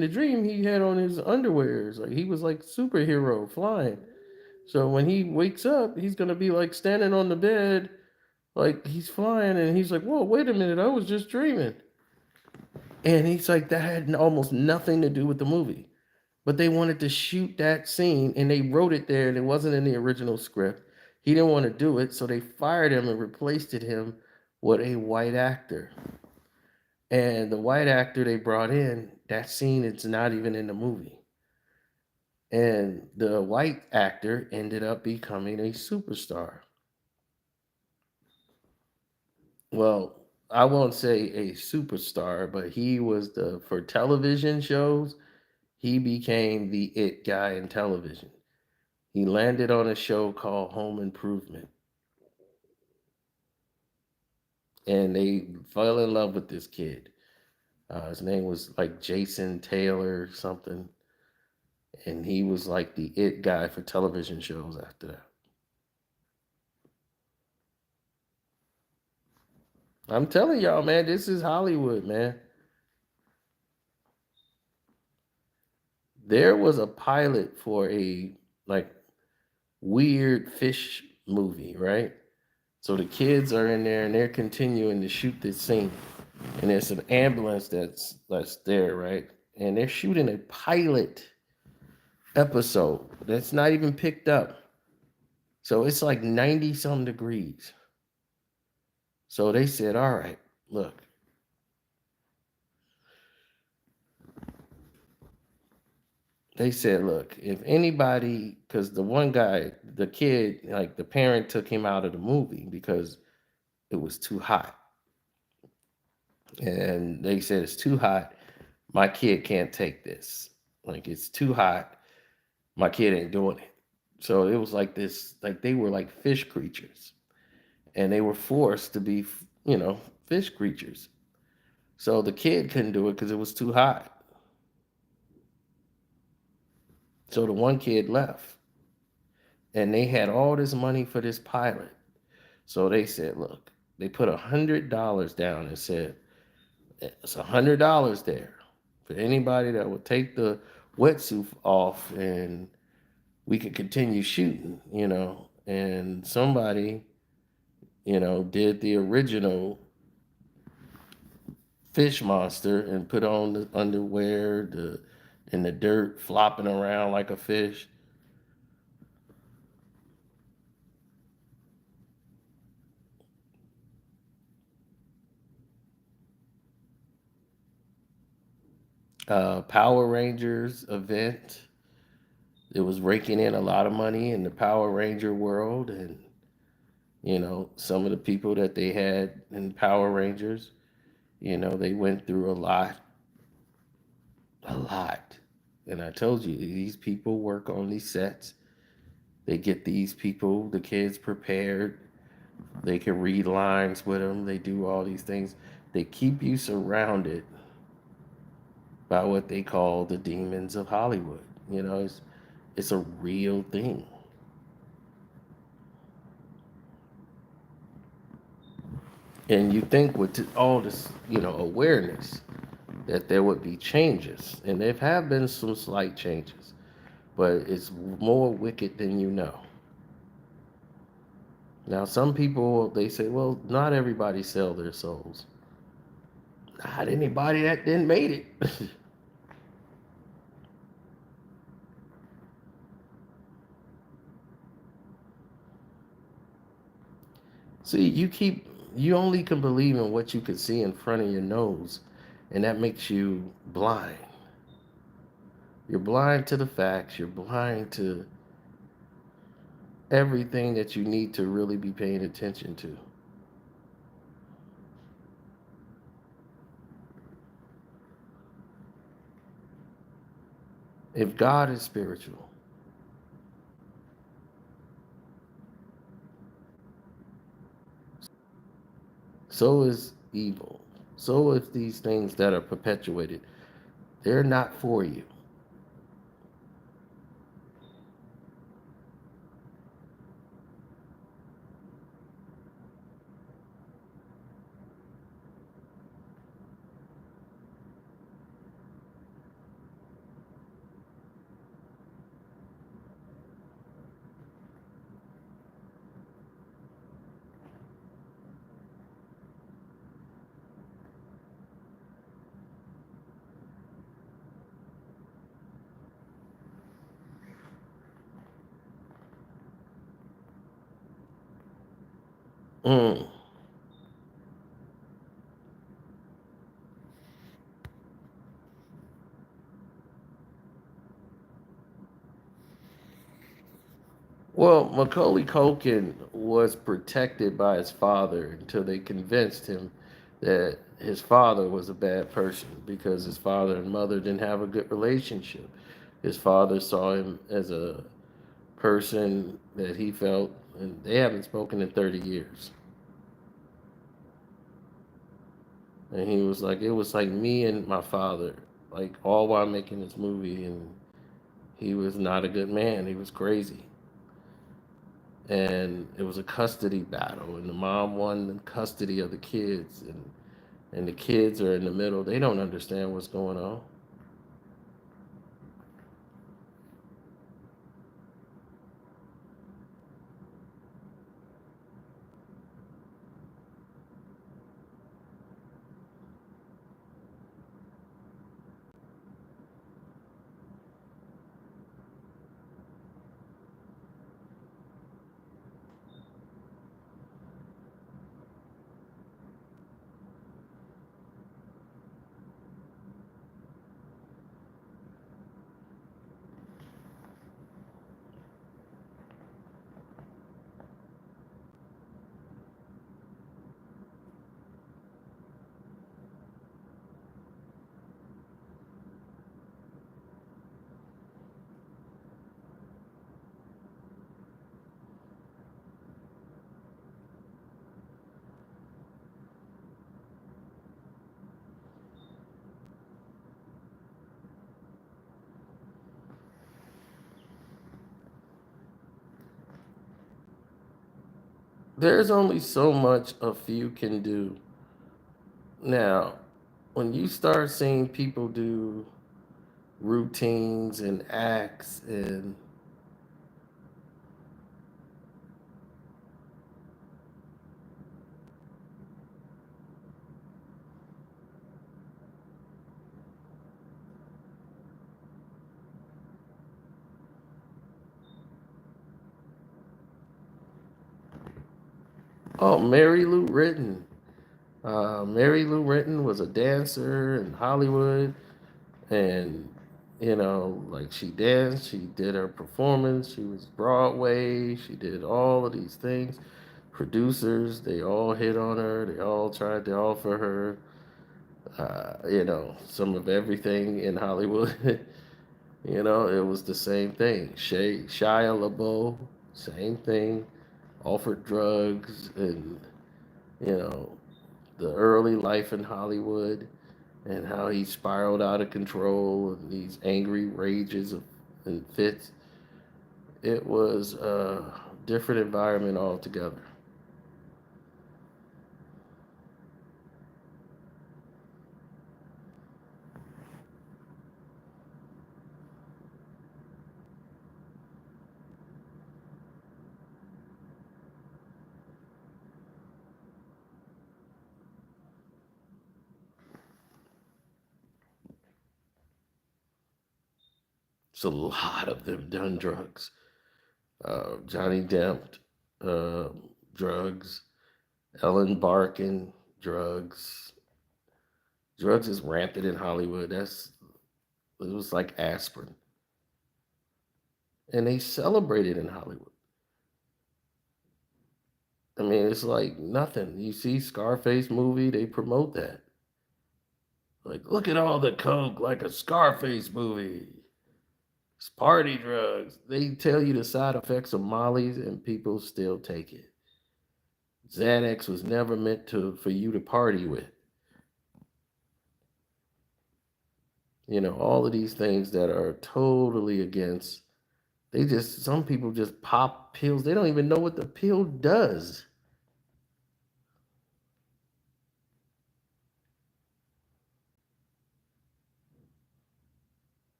the dream he had on his underwears, like he was like superhero flying. So when he wakes up, he's gonna be like standing on the bed, like he's flying, and he's like, whoa, wait a minute, I was just dreaming. And he's like, that had almost nothing to do with the movie. But they wanted to shoot that scene and they wrote it there and it wasn't in the original script. He didn't want to do it, so they fired him and replaced him with a white actor. And the white actor they brought in, that scene is not even in the movie. And the white actor ended up becoming a superstar. Well, I won't say a superstar, but he was for television shows, he became the it guy in television. He landed on a show called Home Improvement, and they fell in love with this kid. His name was like Jason Taylor or something, and he was like the it guy for television shows after that. I'm telling y'all, man, this is Hollywood, man. There was a pilot for a like weird fish movie, right? So the kids are in there and they're continuing to shoot this scene. And there's an ambulance that's there, right? And they're shooting a pilot episode that's not even picked up. So it's like 90 some degrees. So they said, all right, look, they said, look, if anybody, because the one guy, the kid, like the parent took him out of the movie because it was too hot. And they said, it's too hot. My kid can't take this. Like, it's too hot. My kid ain't doing it. So it was like this, like they were like fish creatures, and they were forced to be, fish creatures. So the kid couldn't do it because it was too hot. So the one kid left, and they had all this money for this pilot. So they said, look, they put $100 down and said, it's $100 there for anybody that would take the wetsuit off, and we could continue shooting. And somebody, did the original fish monster and put on the underwear, in the dirt, flopping around like a fish. Power Rangers event. It was raking in a lot of money in the Power Ranger world, and some of the people that they had in Power Rangers, they went through a lot. And I told you, these people work on these sets. They get these people, the kids, prepared. They can read lines with them. They do all these things. They keep you surrounded by what they call the demons of Hollywood. It's a real thing. And you think with all this, awareness, that there would be changes, and there have been some slight changes, but it's more wicked than you know. Now, some people, they say, well, not everybody sell their souls. Not anybody that didn't made it. See, you only can believe in what you can see in front of your nose, and that makes you blind. You're blind to the facts. You're blind to everything that you need to really be paying attention to. If God is spiritual, so is evil. So is these things that are perpetuated. They're not for you. Mm. Well, Macaulay Culkin was protected by his father until they convinced him that his father was a bad person because his father and mother didn't have a good relationship. His father saw him as a person that he felt, and they haven't spoken in 30 years. And he was like, it was like me and my father, like all while making this movie. And he was not a good man. He was crazy. And it was a custody battle, and the mom won the custody of the kids, and the kids are in the middle. They don't understand what's going on. there's only so much a few can do. Now, when you start seeing people do routines and acts and oh, Mary Lou Retton was a dancer in Hollywood, and like she danced, she did her performance, she was Broadway, she did all of these things. Producers, they all hit on her, they all tried to offer her, some of everything in Hollywood. It was the same thing. Shia LaBeouf, same thing, offered drugs and you know the early life in Hollywood and how he spiraled out of control and these angry rages and fits. It was a different environment altogether. So a lot of them done drugs. Johnny Depp, uh, drugs. Ellen Barkin, drugs. Drugs is rampant in Hollywood. It was like aspirin, and they celebrate it in Hollywood. I mean, it's like nothing. You see Scarface movie, they promote that. Like, look at all the coke, like a Scarface movie. It's party drugs. They tell you the side effects of Molly's, and people still take it. Xanax was never meant to for you to party with. All of these things that are totally against. Some people just pop pills. They don't even know what the pill does.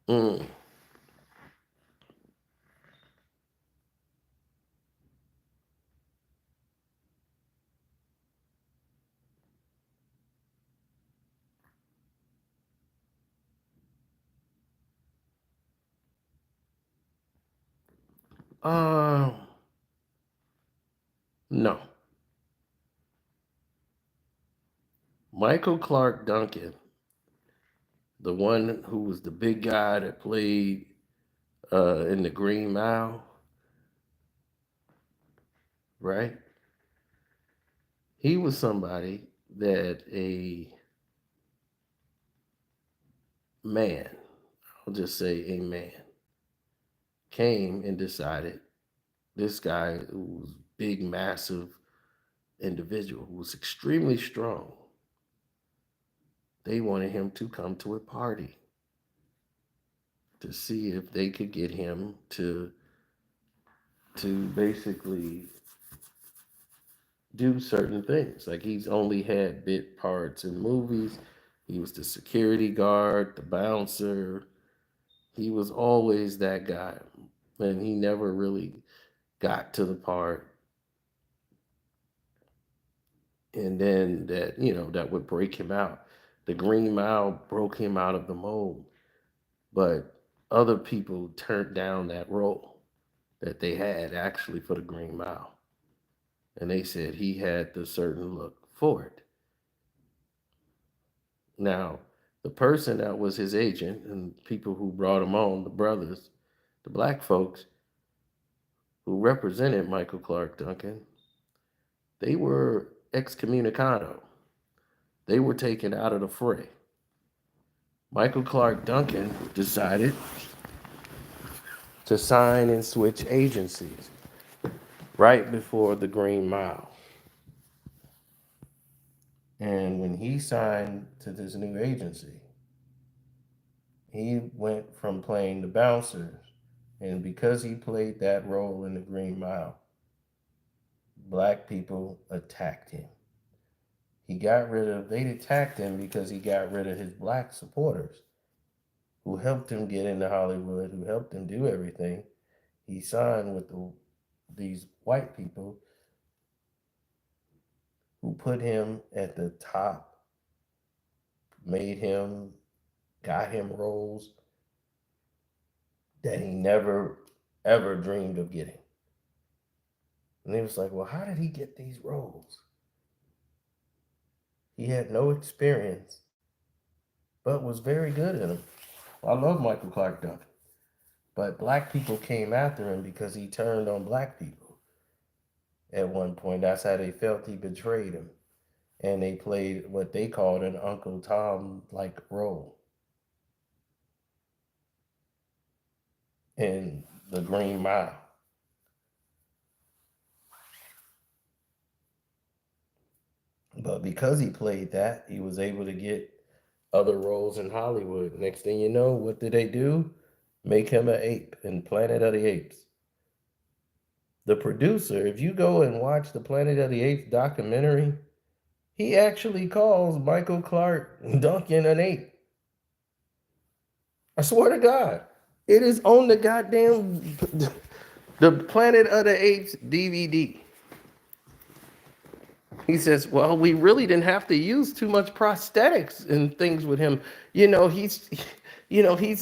Mm. Uh, no. Michael Clark Duncan, the one who was the big guy that played in the Green Mile, right? He was somebody that a man, I'll just say a man, came and decided this guy who was big, massive individual who was extremely strong, they wanted him to come to a party to see if they could get him to basically do certain things. Like he's only had bit parts in movies. He was the security guard, the bouncer. He was always that guy. And he never really got to the part. And then that would break him out. The Green Mile broke him out of the mold. But other people turned down that role that they had actually for the Green Mile. And they said he had the certain look for it. Now, the person that was his agent and people who brought him on, the brothers, the black folks who represented Michael Clark Duncan, they were excommunicado. They were taken out of the fray. Michael Clark Duncan decided to sign and switch agencies right before the Green Mile. And when he signed to this new agency, he went from playing the bouncers. And because he played that role in the Green Mile, black people attacked him. They attacked him because he got rid of his black supporters who helped him get into Hollywood, who helped him do everything. He signed with these white people who put him at the top, made him, got him roles that he never ever dreamed of getting. And he was like, well, how did he get these roles? He had no experience, but was very good in them. I love Michael Clark Duncan. But black people came after him because he turned on black people at one point. That's how they felt he betrayed him. And they played what they called an Uncle Tom like role in the Green Mile. But because he played that, he was able to get other roles in Hollywood. Next thing you know, what did they do? Make him an ape in Planet of the Apes. The producer, if you go and watch the Planet of the Apes documentary, he actually calls Michael Clark Duncan an ape. I swear to God. It is on the goddamn the Planet of the Apes DVD. He says, well, we really didn't have to use too much prosthetics and things with him. He's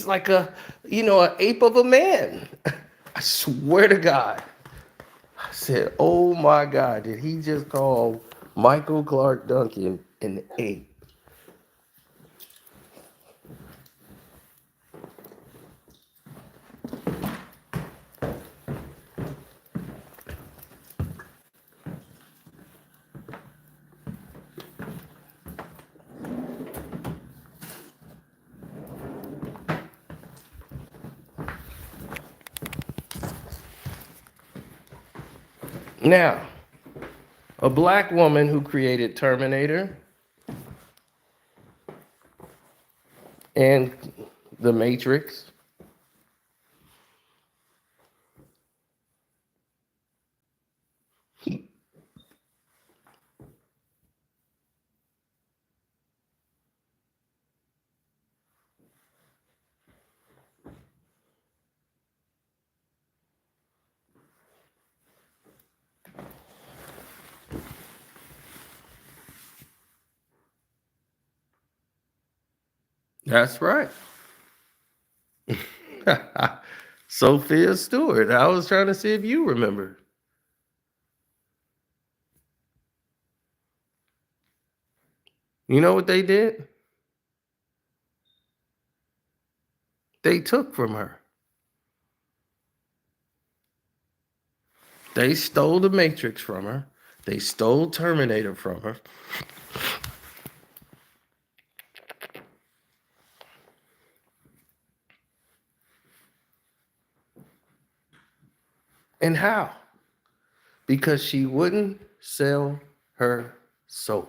like an ape of a man. I swear to God. I said, oh my God, did he just call Michael Clark Duncan an ape? Now, a black woman who created Terminator and The Matrix. That's right. Sophia Stewart. I was trying to see if you remember. You know what they did? They took from her. They stole the Matrix from her. They stole Terminator from her. And how? Because she wouldn't sell her soul.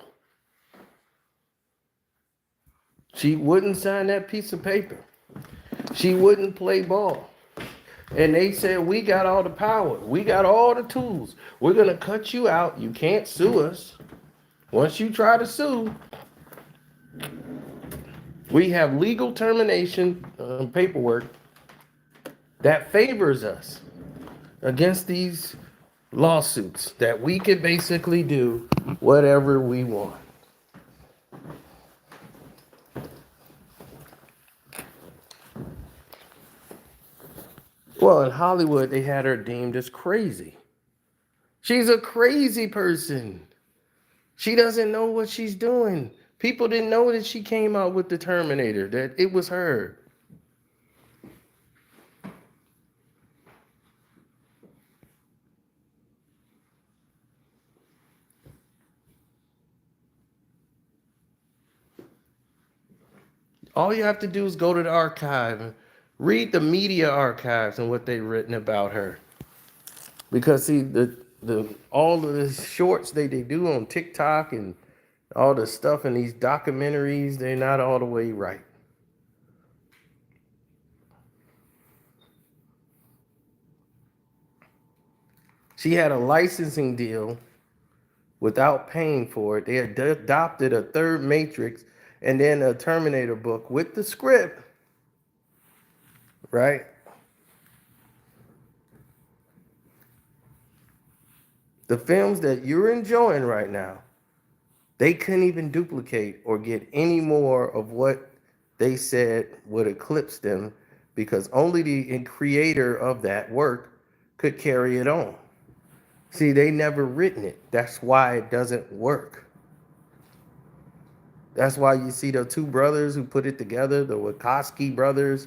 She wouldn't sign that piece of paper. She wouldn't play ball. And they said, we got all the power. We got all the tools. We're going to cut you out. You can't sue us. Once you try to sue, we have legal termination paperwork that favors us against these lawsuits, that we could basically do whatever we want. Well, in Hollywood, they had her deemed as crazy. She's a crazy person. She doesn't know what she's doing. People didn't know that she came out with the Terminator, that it was her. All you have to do is go to the archive and read the media archives and what they've written about her. Because see, the all of the shorts they do on TikTok and All the stuff in these documentaries, they're not all the way right. She had a licensing deal without paying for it. They had adopted a third Matrix and then a Terminator book with the script, right? The films that you're enjoying right now, they couldn't even duplicate or get any more of what they said would eclipse them because only the creator of that work could carry it on. See, they never written it. That's why it doesn't work. That's why you see the two brothers who put it together, the Wachowski brothers,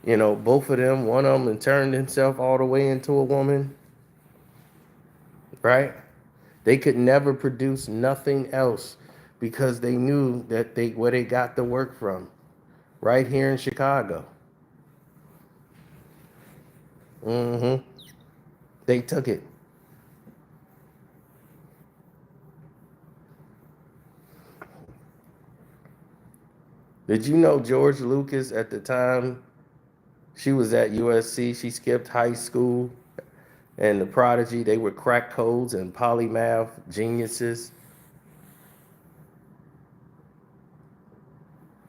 both of them, one of them turned himself all the way into a woman, right? They could never produce nothing else because they knew that where they got the work from, right here in Chicago. Mm-hmm. They took it. Did you know George Lucas at the time she was at USC, she skipped high school, and the Prodigy, they were crack codes and polymath geniuses.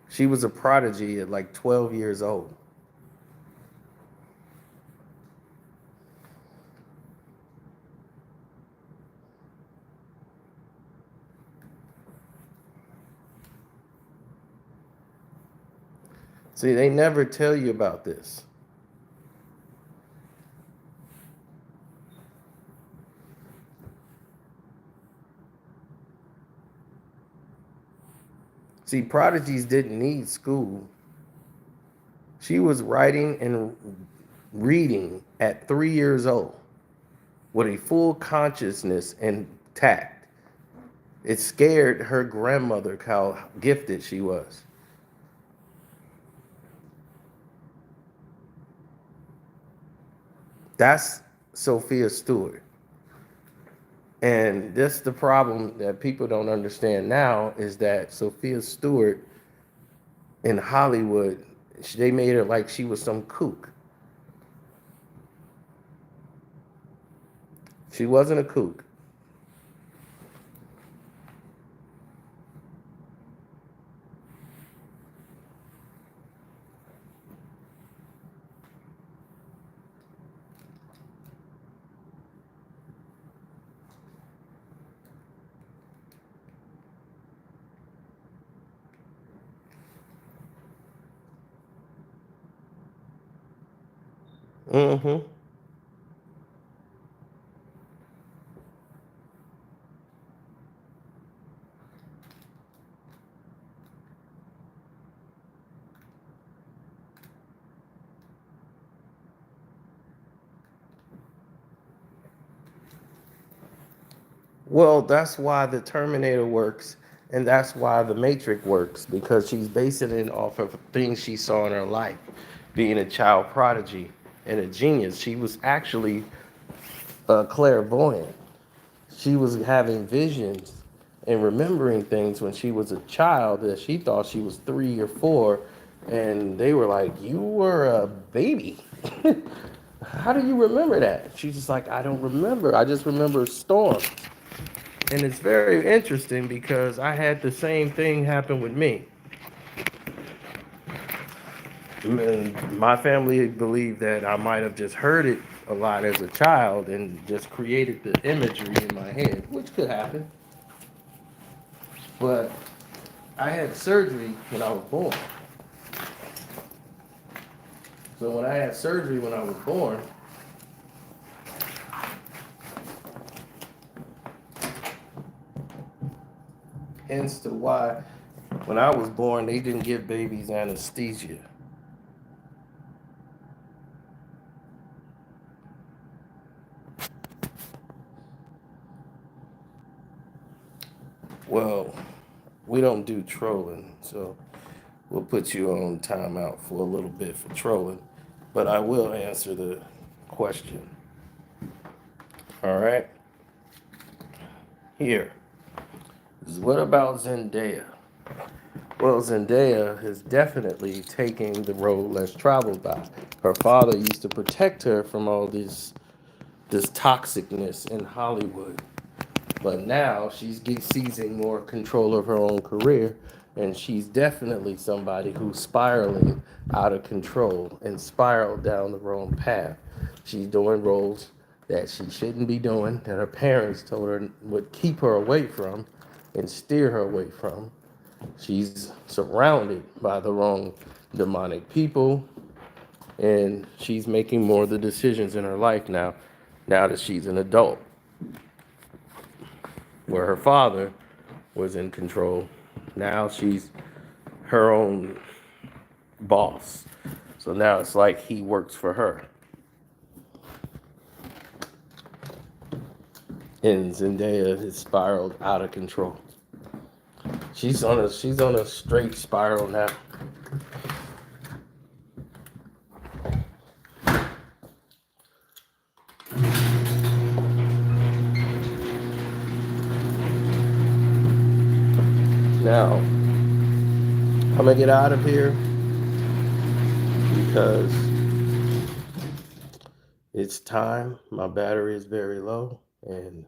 She was a prodigy at like 12 years old. See, they never tell you about this. See, prodigies didn't need school. She was writing and reading at 3 years old with a full consciousness intact. It scared her grandmother how gifted she was. That's Sophia Stewart. And this the problem that people don't understand now is that Sophia Stewart in Hollywood, they made her like she was some kook. She wasn't a kook. Mm-hmm. Well, that's why the Terminator works, and that's why the Matrix works, because she's basing it off of things she saw in her life, being a child prodigy and a genius. She was actually a clairvoyant. She was having visions and remembering things when she was a child that she thought she was 3 or 4, and they were like, "You were a baby." How do you remember that? She's just like, I don't remember. I just remember storms. And it's very interesting because I had the same thing happen with me. And my family believed that I might have just heard it a lot as a child and just created the imagery in my head, which could happen. But I had surgery when I was born. So when I had surgery when I was born, hence to why when I was born they didn't give babies anesthesia. Well, we don't do trolling, so we'll put you on timeout for a little bit for trolling, but I will answer the question. All right. Here. What about Zendaya? Well, Zendaya is definitely taking the road less traveled by. Her father used to protect her from all this toxicness in Hollywood. But now seizing more control of her own career, and she's definitely somebody who's spiraling out of control and spiraled down the wrong path. She's doing roles that she shouldn't be doing, that her parents told her would keep her away from and steer her away from. She's surrounded by the wrong demonic people, and she's making more of the decisions in her life now that she's an adult, where her father was in control. Now she's her own boss. So now it's like he works for her. And Zendaya has spiraled out of control. She's on a straight spiral now. Now, I'm gonna get out of here because it's time. My battery is very low, and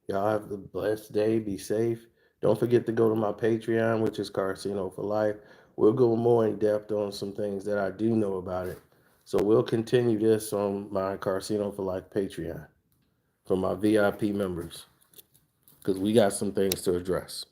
y'all have a blessed day. Be safe. Don't forget to go to my Patreon, which is Carcino for Life. We'll go more in depth on some things that I do know about it. So we'll continue this on my Carcino for Life Patreon for my VIP members because we got some things to address.